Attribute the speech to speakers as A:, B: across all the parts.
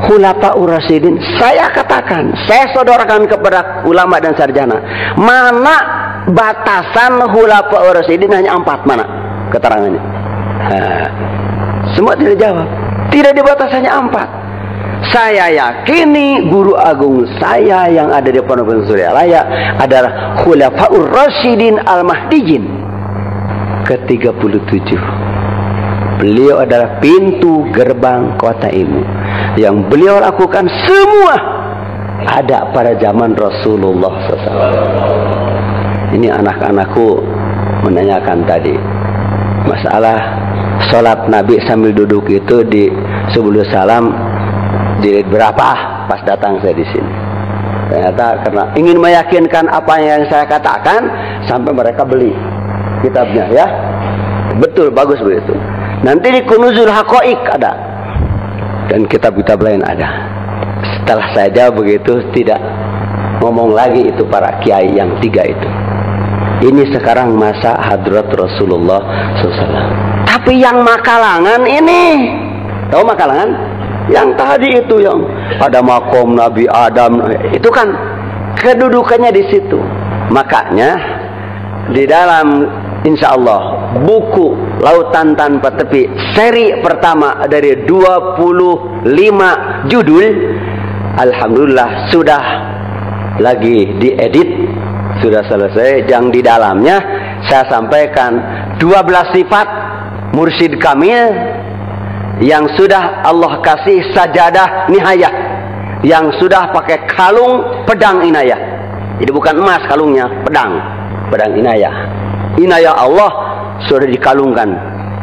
A: Khulafaur Rasyidin, saya katakan, saya sodorkan kepada ulama dan sarjana, mana batasan Khulafaur Rasyidin? Hanya 4, mana keterangannya? Semua tidak jawab. Tidak dibatasannya 4. Saya yakini guru agung saya yang ada di Pondok Suryalaya adalah Khulafaur Rasyidin Al-Mahdiyyin ke-37. Beliau adalah pintu gerbang kota ini. Yang beliau lakukan semua ada pada zaman Rasulullah SAW. Ini anak-anakku menanyakan tadi masalah sholat Nabi sambil duduk itu di sebelum salam jilid berapa pas datang saya di sini. Ternyata karena ingin meyakinkan apa yang saya katakan sampai mereka beli kitabnya ya. Betul, bagus begitu. Nanti di Kunuzul Haqaiq ada dan kitab-kitab lain ada. Setelah saya jawab begitu, tidak ngomong lagi itu para kiai yang 3 itu. Ini sekarang masa hadrat Rasulullah SAW. Tapi yang Makalangan ini, tahu Makalangan? Yang tadi itu yang ada makom Nabi Adam, itu kan kedudukannya di situ. Makanya di dalam insya Allah buku Lautan Tanpa Tepi seri pertama dari 25 judul, alhamdulillah sudah lagi diedit, sudah selesai. Yang di dalamnya saya sampaikan 12 sifat mursyid kamil yang sudah Allah kasih sajadah nihayah, yang sudah pakai kalung pedang inayah. Jadi bukan emas kalungnya, pedang inayah. Inayah Allah sudah dikalungkan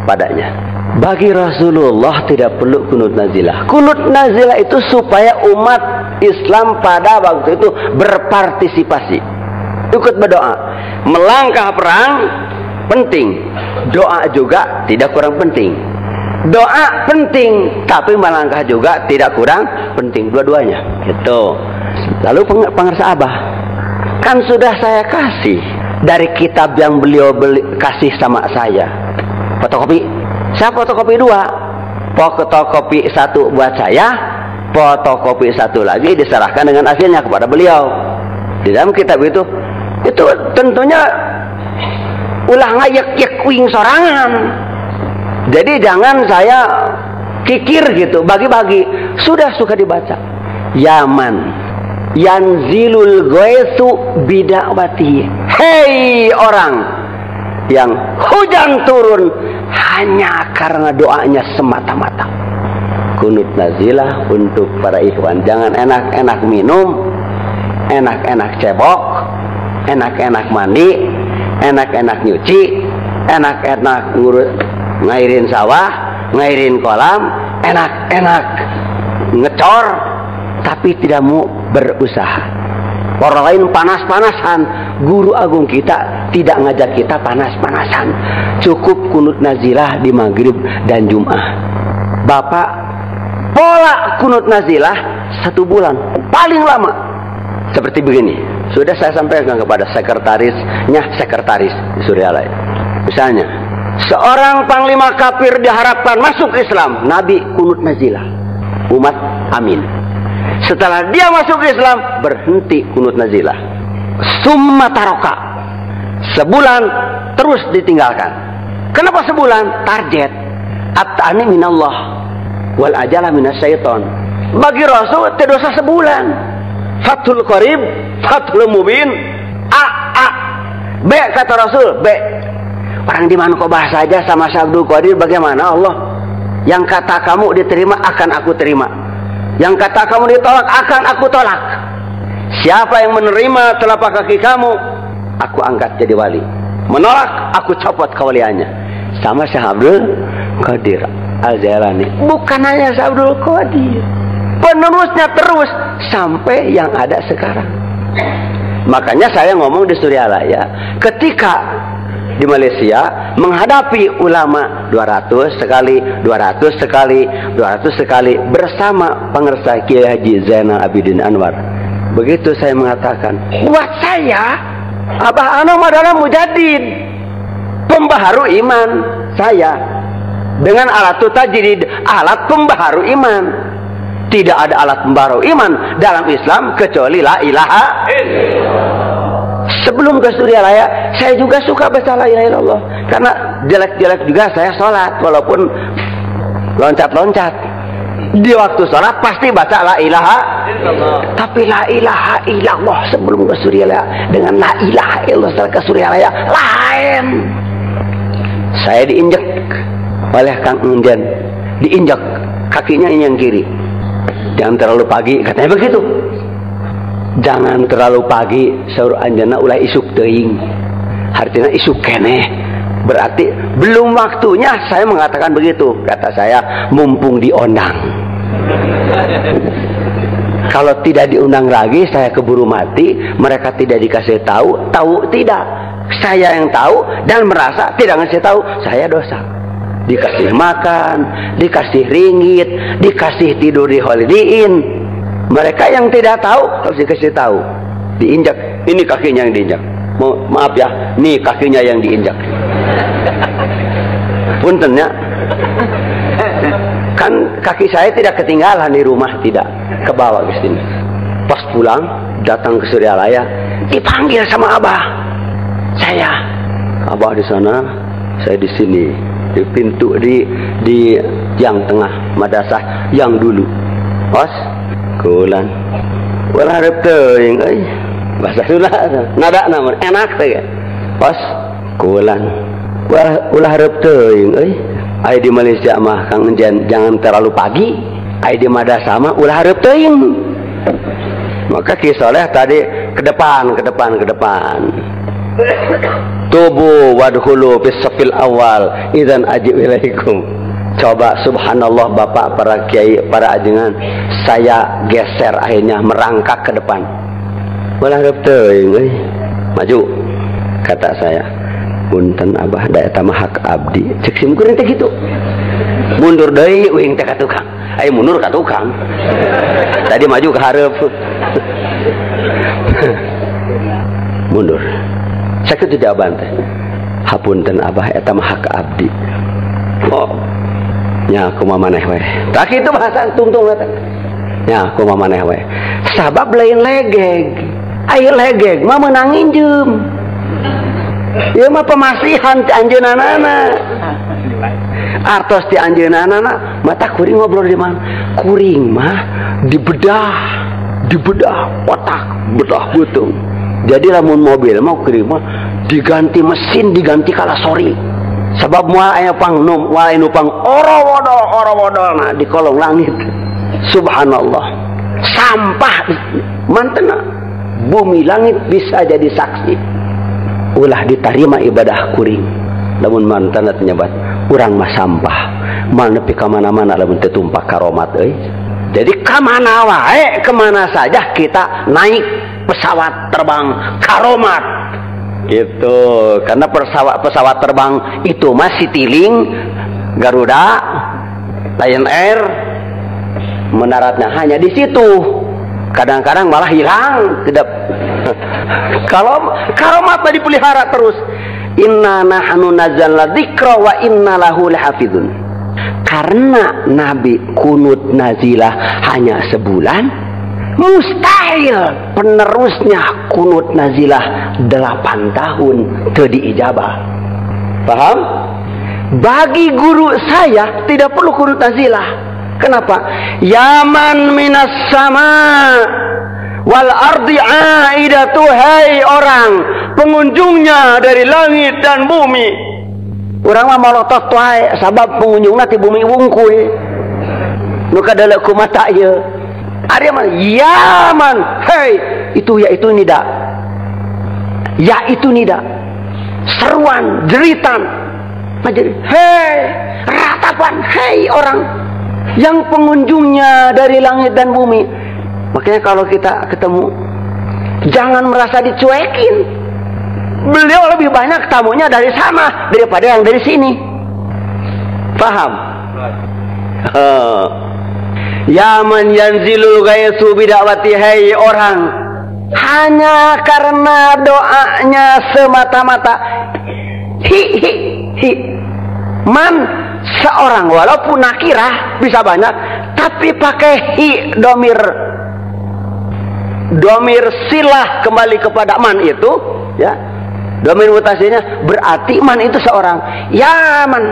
A: padanya. Bagi Rasulullah tidak perlu kunut nazilah. Kunut nazilah itu supaya umat Islam pada waktu itu berpartisipasi, ikut berdoa. Melangkah perang penting, doa juga tidak kurang penting. Doa penting, tapi melangkah juga tidak kurang penting, dua-duanya. Gitu. Lalu pengersa Abah, kan sudah saya kasih dari kitab yang beliau kasih sama saya. Fotokopi. Saya fotokopi 2. Fotokopi 1 buat saya, fotokopi 1 lagi diserahkan dengan hasilnya kepada beliau. Di dalam kitab itu tentunya ulah ngayek-yek wing sorangan. Jadi jangan saya kikir gitu, bagi-bagi. Sudah suka dibaca. Yaman yanzilul ghaisu bida'wati. Hei orang yang hujan turun hanya karena doanya semata-mata. Kunut nazilah untuk para ikhwan. Jangan enak-enak minum, enak-enak cebok, enak-enak mandi, enak-enak nyuci, enak-enak ngairin sawah, ngairin kolam, enak-enak ngecor, tapi tidak mau berusaha. Orang lain panas-panasan, guru agung kita tidak ngajak kita panas-panasan. Cukup kunut nazilah di maghrib dan Jum'ah. Bapak pola kunut nazilah 1 bulan paling lama seperti begini. Sudah saya sampaikan kepada sekretaris di Suryalaya. Misalnya seorang panglima kafir diharapkan masuk Islam, Nabi kunut nazilah, umat amin. Setelah dia masuk Islam, berhenti kunut nazilah. Summa taroka, sebulan terus ditinggalkan. Kenapa sebulan? Target at-ta'ani minallah wal ajala minasyaiton. Bagi Rasul itu dosa sebulan. Fathul qarib, fathul mubin. B kata Rasul, B. Orang di mana kau bahas saja sama Abdul Qadir, bagaimana Allah? Yang kata kamu diterima akan aku terima. Yang kata kamu ditolak akan aku tolak. Siapa yang menerima telapak kaki kamu, aku angkat jadi wali. Menolak, aku copot kewaliannya. Sama Syekh Abdul Qadir Al-Jailani. Bukan hanya Syekh Abdul Qadir, penerusnya terus sampai yang ada sekarang. Makanya saya ngomong di Suryalaya, ketika di Malaysia menghadapi ulama 200 sekali, 200 sekali, 200 sekali bersama pengersa Kiai Haji Zainal Abidin Anwar. Begitu saya mengatakan, buat saya Abah Anom adalah mujaddid, pembaharu iman saya. Dengan alat tajdid, alat pembaharu iman. Tidak ada alat pembaru iman dalam Islam kecuali la ilaha illallah. Sebelum ke Suryalaya, saya juga suka baca la ilaha illallah. Karena jelek-jelek juga saya sholat, walaupun loncat-loncat. Di waktu sholat pasti baca la ilaha illallah. Tapi la ilaha illallah sebelum ke Suryalaya dengan la ilaha illallah setelah ke Suryalaya lain. Saya diinjak oleh Kang Unjen, diinjak kakinya yang kiri. Jangan terlalu pagi, katanya begitu. Jangan terlalu pagi, saur anjeunna ulah isuk teuing. Artinya isuk keneh. Berarti belum waktunya saya mengatakan begitu. Kata saya, mumpung diundang. Kalau tidak diundang lagi, saya keburu mati. Mereka tidak dikasih tahu, tahu tidak. Saya yang tahu dan merasa tidak ngasih tahu, saya dosa. Dikasih makan, dikasih ringgit, dikasih tidur di Holiday Inn. Mereka yang tidak tahu harus dikasih tahu. Diinjak, ini kakinya yang diinjak. Maaf ya, nih kakinya yang diinjak. Puntennya, kan kaki saya tidak ketinggalan di rumah, tidak kebawa ke sini. Pas pulang, datang ke Suryalaya, dipanggil sama Abah. Saya, Abah di sana, saya di sini. Di pintu di yang tengah madrasah yang dulu. Pas kulan ulah hareup teuing euy bahasa Sunda nada namun enak teh pas kulan ulah hareup teuing euy ai di Malaysia mah Kang Enjen jangan terlalu pagi ai di madrasah mah ulah hareup teuing maka Ki Soleh tadi ke depan tubu wadkhulu fis safil awal idzan ajib ilaikum. Coba subhanallah Bapak, para kiai, para ajengan, saya geser akhirnya merangkak ke depan. Ulah hareup teuing euy. Maju kata saya. Punten Abah da eta mah hak abdi. Cek simkuring teh kitu. Mundur deui uing teh ka tukang. Aya mundur ka tukang. Tadi maju ke hareup. Mundur. Sakitu jawaban teh. Hapunten Abah eta mah hak abdi. Oh. Ya kumaha maneh we. Tah kitu bahasa tungtung eta. Ya kumaha maneh we. Sabab lain legeg. Aya legeg mah meunang injeum. Ieu mah pemasihan ti anjeunana. Artos ti anjeunana mata kuring ngobrol di mana? Kuring mah dibedah otak, bedah butung. Jadi lamun mobil mau kuring mah diganti mesin, diganti kalasori. Sebab moal aya pangnum, moal anu pang oro-wodol nah di kolong langit. Subhanallah. Sampah mantena bumi langit bisa jadi saksi. Ulah diterima ibadah kuring. Lamun mantena nyebat urang mah sampah. Mal nepi ka mana-mana lamun teu tumpah karomat euy. Jadi ka mana wae, kemana saja kita naik pesawat terbang karomat. Gitu, karena pesawat terbang itu masih Citylink, Garuda, Lion Air, mendaratnya hanya di situ. Kadang-kadang malah hilang, tidak. Kalau mata dipelihara terus, inna nahnu nazzalna dzikra wa inna lahu lahafizun. Karena Nabi kunut nazilah hanya sebulan. Mustahil penerusnya kunut nazilah 8 tahun teu diijabah. Paham? Bagi guru saya tidak perlu kunut nazilah. Kenapa? Yaman minas sama wal ardi aidatu, hai orang pengunjungnya dari langit dan bumi. Urang mah malotot wae sabab pengunjungna ti bumi wungkul. Nu kadale ku mata ieu. Ada mana? Yaman, hei, itu nida, ya itu nida, seruan, jeritan, hei, ratapan, hei orang yang pengunjungnya dari langit dan bumi. Makanya kalau kita ketemu, jangan merasa dicuekin. Beliau lebih banyak tamunya dari sana daripada yang dari sini. Paham? Ya man yanzilul ghaisu bida'wati, hai orang hanya karena doanya semata-mata. Man seorang, walaupun nakirah bisa banyak, tapi pakai hi, domir silah kembali kepada man itu, ya, domir mutasinya berarti man itu seorang. Ya man,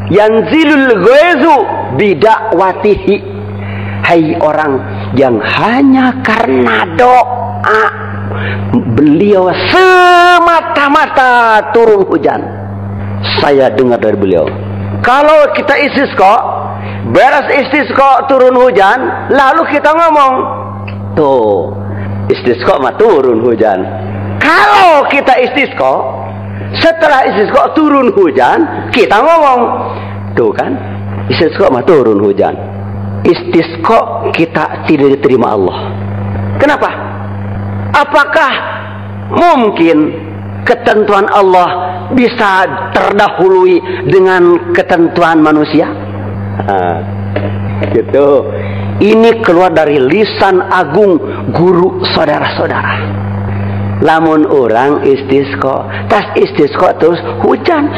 A: yanzilul ghaizu bidakwatihi. Hai orang yang hanya karena doa beliau semata-mata turun hujan. Saya dengar dari beliau, kalau kita istisqa, beres istisqa turun hujan, lalu kita ngomong, tuh istisqa mah turun hujan. Kalau kita istisqa, setelah istisqa turun hujan, kita ngomong, tuh kan istisqa mah turun hujan. Istisqa kita tidak diterima Allah. Kenapa? Apakah mungkin ketentuan Allah bisa terdahului dengan ketentuan manusia? Gitu. Ini keluar dari lisan agung guru saudara-saudara. Lamun orang istisqa, tas istisqa terus hujan,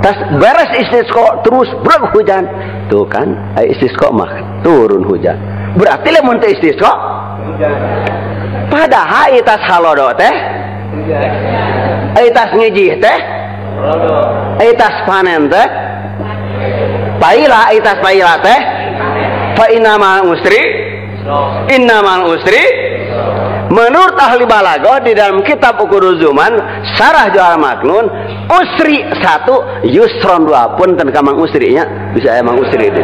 A: tas beres istisqa terus berhujan, tuh kan istisqa mah turun hujan. Berarti lamun teh istisqa padahal itas halodo teh, itas ngijih teh, itas panen teh, paila itas paila teh, fa innamal usri. Menurut ahli balaghah di dalam kitab Uquduz Zuman Syarah Jawahir Maknun, usri 1, yusron 2 pun ten kamang usrinya bisa emang usri itu.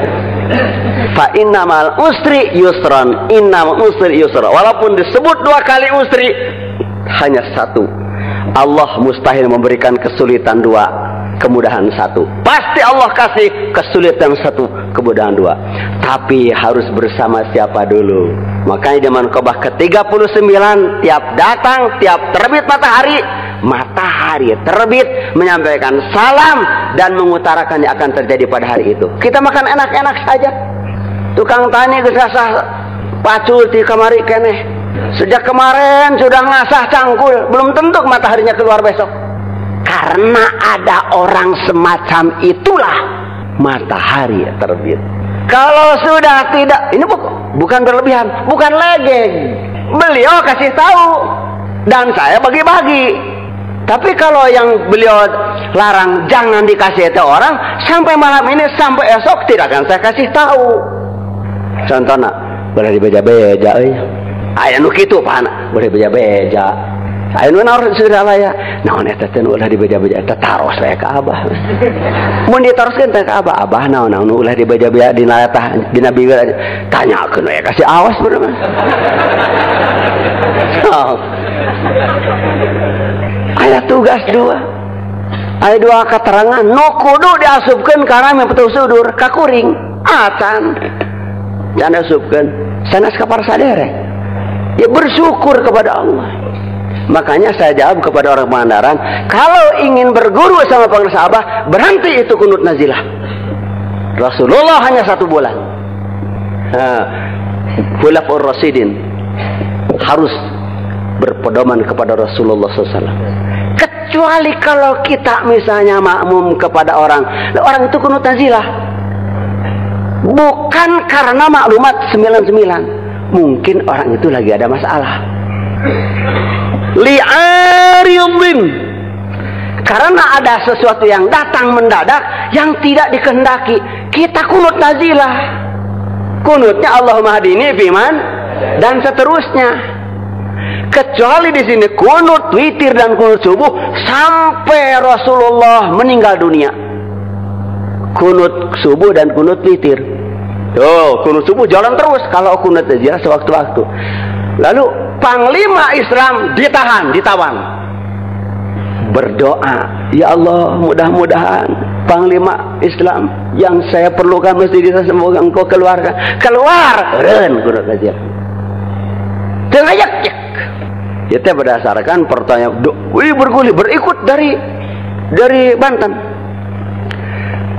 A: Fa innamal usri yusron, innamal usri yusra. Walaupun disebut 2 kali usri, hanya 1. Allah mustahil memberikan kesulitan 2, kemudahan 1. Pasti Allah kasih kesulitan 1, kemudahan 2. Tapi harus bersama siapa dulu? Makanya di Manqabah ke-39, tiap datang, tiap terbit matahari terbit menyampaikan salam dan mengutarakan yang akan terjadi pada hari itu. Kita makan enak-enak saja. Tukang tani gesasah pacul di kamari keneh. Sejak kemarin sudah ngasah cangkul, belum tentu mataharinya keluar besok. Karena ada orang semacam itulah matahari terbit. Kalau sudah tidak, ini bukan berlebihan, bukan legeng. Beliau kasih tahu dan saya bagi-bagi. Tapi kalau yang beliau larang jangan dikasih tahu orang, sampai malam ini sampai esok tidak akan saya kasih tahu. Contohnya, boleh dibeja-beja, aya nu kitu pana, boleh beja-beja. Aya nu naon sudah laya, naon eta teh ulah dibeja-beja, eta taros we ka Abah. Mun ditaroskeun teh ka Abah, Abah naon ulah dibeja-beja dina tah dina bingeu tanyakeun we kasih awas bener mah. Aya tugas 2. Aya 2 keterangan nu kudu diasupkeun kana meutuh sudur ka kuring, acan. Jangan asupkeun sanes ka para sadere. Ya bersyukur kepada Allah. Makanya saya jawab kepada orang Pangandaran, kalau ingin berguru sama pengusaha Abah, berhenti itu kunut nazilah. Rasulullah hanya 1 bulan. Khulafaur Rasyidin harus berpedoman kepada Rasulullah SAW. Kecuali kalau kita misalnya makmum kepada orang itu kunut nazilah. Bukan karena maklumat 99. Mungkin orang itu lagi ada masalah. Li'aridin, karena ada sesuatu yang datang mendadak yang tidak dikehendaki, kita kunut nazilah. Kunutnya Allahumma hadini fiman dan seterusnya. Kecuali di sini kunut witir dan kunut subuh sampai Rasulullah meninggal dunia. Kunut subuh dan kunut witir. Kunut subuh jalan terus, kalau kunut nazilah sewaktu-waktu. Lalu panglima Islam ditawan. Berdoa, ya Allah, mudah-mudahan panglima Islam yang saya perlukan mesti semoga engkau keluarkan. Keluar, ren kunut nazilah. Tengah yak. Itu berdasarkan pertanyaan bergulir berikut dari Banten.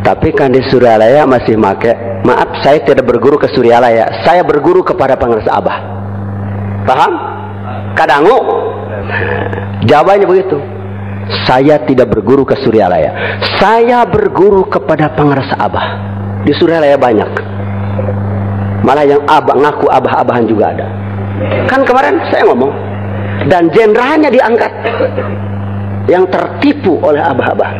A: Tapi kan di Suryalaya masih make. Maaf, saya tidak berguru ke Suryalaya. Saya berguru kepada pengusaha Abah. Paham? Kadangu. Jawabannya begitu. Saya tidak berguru ke Suryalaya. Saya berguru kepada pengarsa abah. Di Suryalaya banyak. Malah yang abah ngaku abah-abahan juga ada. Kan kemarin saya ngomong. Dan jenderalnya diangkat. Yang tertipu oleh abah-abah.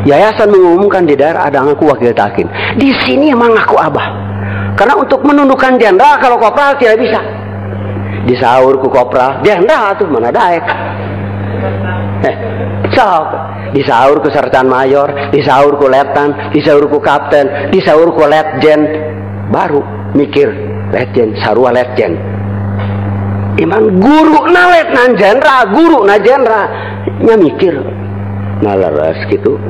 A: Yayasan mengumumkan di daerah ada ngaku wakil takin. Di sini emang ngaku abah. Karena untuk menundukkan jenderal kalau kopral tidak bisa. Disaur ku kopral, jenderal tuh mana daek. Sok disaur ku sersan mayor, disaur ku letnan, disaur ku kapten, disaur ku letjen. Baru mikir letjen, sarua letjen. Emang guru na letnan jenderal, guru na jenderal. Nya mikir nalaras gitu.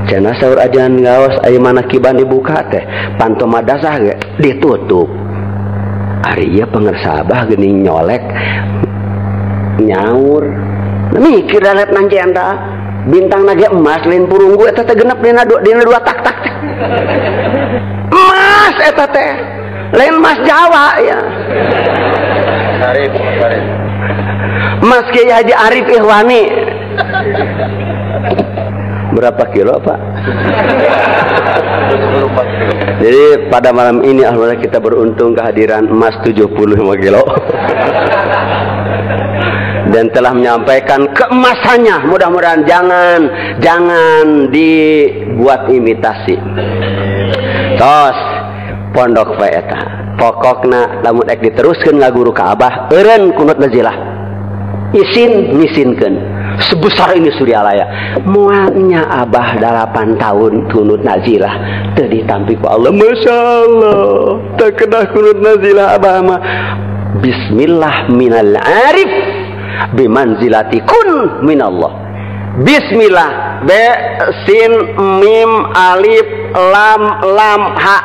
A: Cenah saur ajan ngaos aya manakiban dibuka teh, panto madrasah ge ditutup. Ari ieu pengarsa abah geuning nyolek nyaur. Mikir letnan jenderal, bintang nage emas lain purunggu eta teh genep dina dua tak-tak. Emas eta teh. Lain emas Jawa ya. Arif. Mas Kiai Haji Arif Ihwani. Berapa kilo, Pak? Jadi pada malam ini alhamdulillah kita beruntung kehadiran emas 75 kilo. Dan telah menyampaikan keemasannya. Mudah-mudahan jangan dibuat imitasi. Tos pondok bae eta. Pokokna lamun ek diteruskeun ngaguru ka abah, eureun kunut nazilah. Ngisinkeun. Sebesar ini Suryalaya. Moalnya abah 8 tahun kunut nazilah teu ditampi ku Allah. Masyaallah. Teu kedah kunut nazilah abah mah. Bismillah minal arif bimanzilati kun minallah. Bismillah, be sin mim alif lam ha,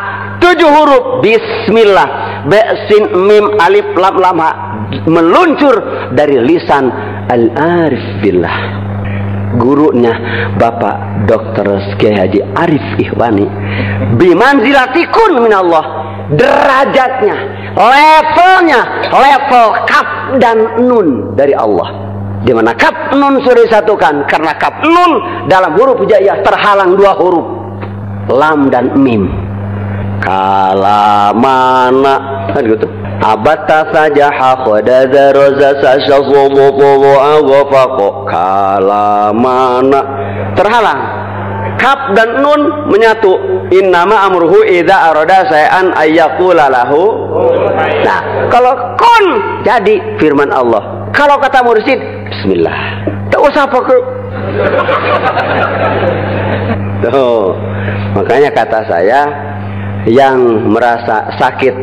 A: 7 huruf bismillah, be sin mim alif lam ha, meluncur dari lisan al-arif billah. Gurunya Bapak Dr. Kiai Haji Arif Ihwani. Bimanzilatikun minallah, derajatnya, levelnya, level kaf dan nun dari Allah. Di mana kaf nun sudah disatukan karena kaf nun dalam huruf hijaiyah terhalang 2 huruf, lam dan mim. Kalamana kan gitu. Abata saja haqqada roza sashazumu awafaqo kalamana terhalang. Kaf dan nun menyatu. Innama amruhu idza arada shay'an ayyaqula lahu. Nah, kalau kun jadi firman Allah. Kalau kata mursyid bismillah. Tak usah pakai. Tuh. Makanya kata saya yang merasa sakit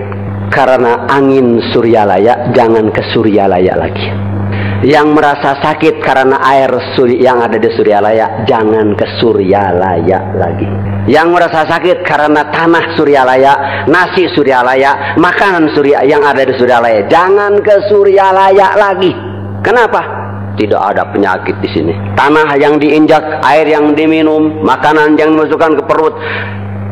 A: karena angin Suryalaya jangan ke Suryalaya lagi. Yang merasa sakit karena air yang ada di Suryalaya jangan ke Suryalaya lagi. Yang merasa sakit karena tanah Suryalaya, nasi Suryalaya, makanan yang ada di Suryalaya jangan ke Suryalaya lagi. Kenapa? Tidak ada penyakit di sini. Tanah yang diinjak, air yang diminum, makanan yang dimasukkan ke perut,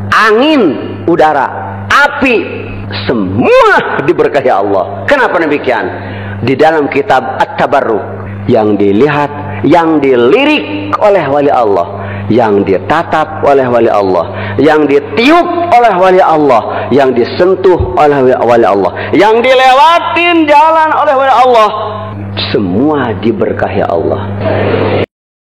A: angin, udara, api, semua diberkahi Allah. Kenapa demikian? Di dalam kitab At-Tabarruk yang dilihat, yang dilirik oleh wali Allah, yang ditatap oleh wali Allah, yang ditiup oleh wali Allah, yang disentuh oleh wali Allah, yang dilewatin jalan oleh wali Allah, semua diberkahi Allah.